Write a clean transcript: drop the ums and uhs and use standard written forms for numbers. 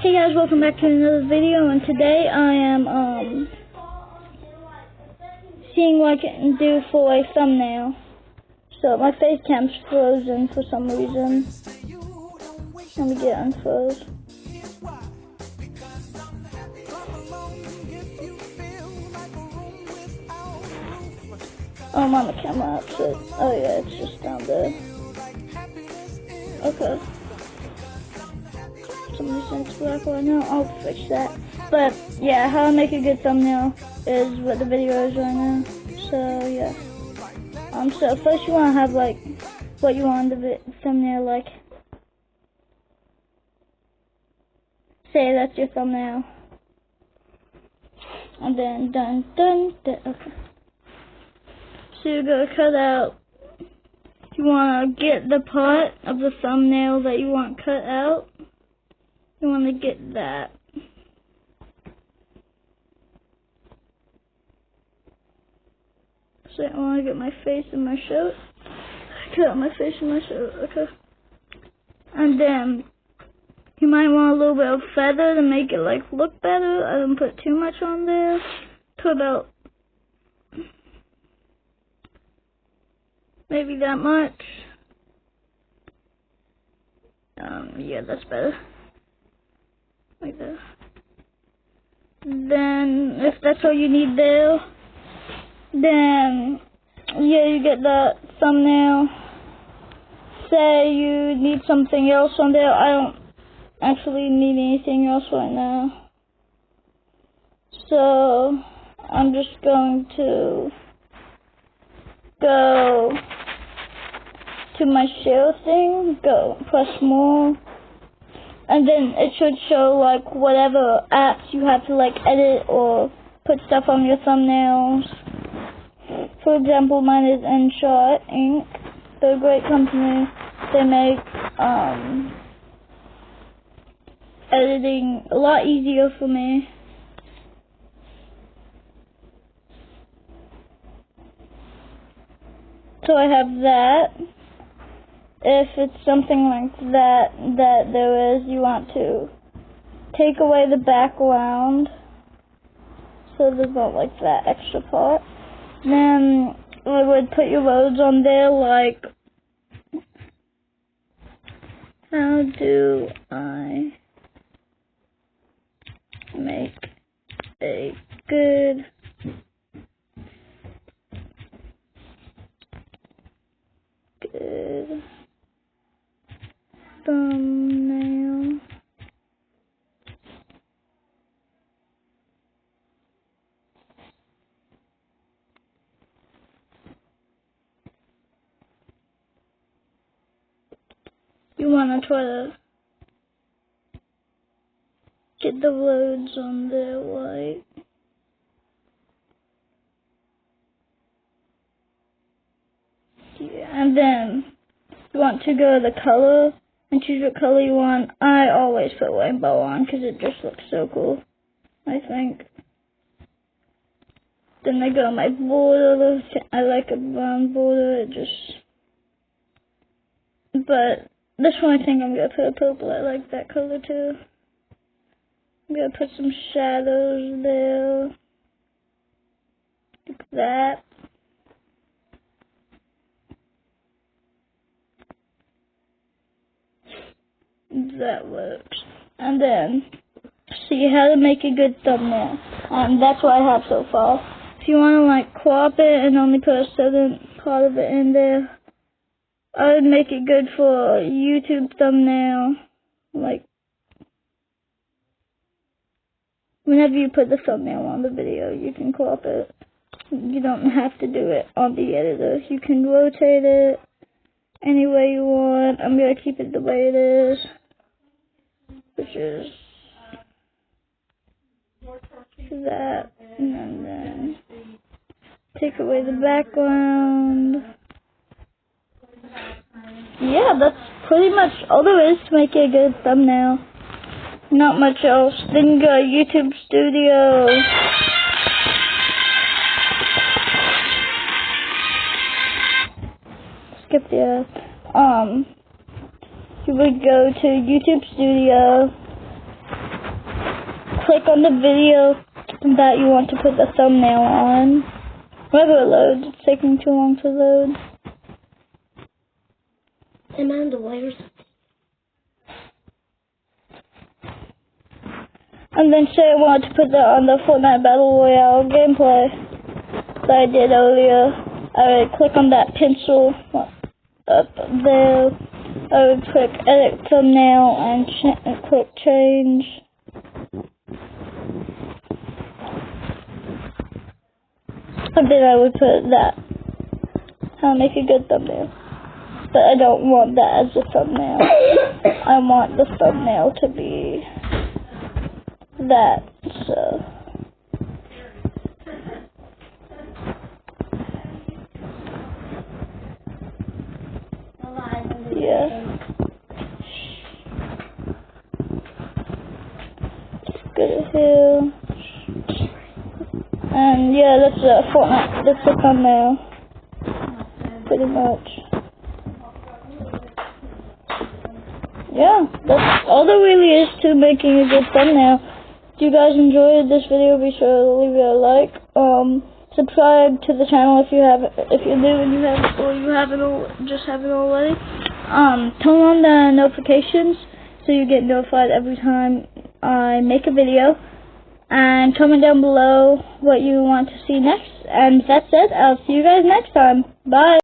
Hey guys, welcome back to another video, and today I am seeing what I can do for a thumbnail. So my face cam's frozen for some reason. Let me get unfroze. Oh, I'm on the camera app, so oh yeah, it's just down there. Okay. Some reason it's black right now. I'll fix that. But yeah, how to make a good thumbnail is what the video is right now. So yeah. So first you want to have like what you want the thumbnail like. Say that's your thumbnail. And then dun. Okay. So you're gonna cut out. You want to get the part of the thumbnail that you want cut out. You want to get that. So I want to get my face in my shirt. Cut out my face in my shirt, okay. And then you might want a little bit of feather to make it like look better. I didn't put too much on there. Put about maybe that much. Yeah, that's better. Like that. Then, if that's all you need there, then, yeah, you get the thumbnail. Say you need something else on there. I don't actually need anything else right now. So, I'm just going to go to my share thing, press more. And then it should show like whatever apps you have to like edit or put stuff on your thumbnails. For example, mine is InShot Inc. They're a great company. They make editing a lot easier for me. So I have that. If it's something like that there is, you want to take away the background so there's not like that extra part. Then I would put your words on there like, how do I make a good thumbnail? You want to try to get the words on there right. Yeah, and then you want to go to the color and choose what color you want. I always put rainbow on because it just looks so cool, I think. Then I go my border. I like a brown border. But this one I think I'm going to put a purple. I like that color too. I'm going to put some shadows there. Like that. That works. And then, see how to make a good thumbnail. And that's what I have so far. If you want to like crop it and only put a certain part of it in there, I would make it good for a YouTube thumbnail. Like, whenever you put the thumbnail on the video, you can crop it. You don't have to do it on the editor. You can rotate it any way you want. I'm going to keep it the way it is, which is that, and then take away the background. Yeah, that's pretty much all there is to make a good thumbnail. Not much else. Then go YouTube Studio. Skip the you would go to YouTube Studio, click on the video that you want to put the thumbnail on. Whenever it loads, it's taking too long to load. Am I on the wire? And then say I want to put that on the Fortnite Battle Royale gameplay that I did earlier. I would click on that pencil up there. I would click edit thumbnail and click change. And then I would put that. I'll make a good thumbnail. But I don't want that as a thumbnail. I want the thumbnail to be that, so. Yeah. Go here. And yeah, that's a Fortnite, that's a thumbnail. Pretty much. Yeah, that's all there really is to making a good thumbnail. If you guys enjoyed this video, be sure to leave it a like. Subscribe to the channel if you're new and you haven't already. Turn on the notifications so you get notified every time I make a video. And comment down below what you want to see next. And that's it. I'll see you guys next time. Bye.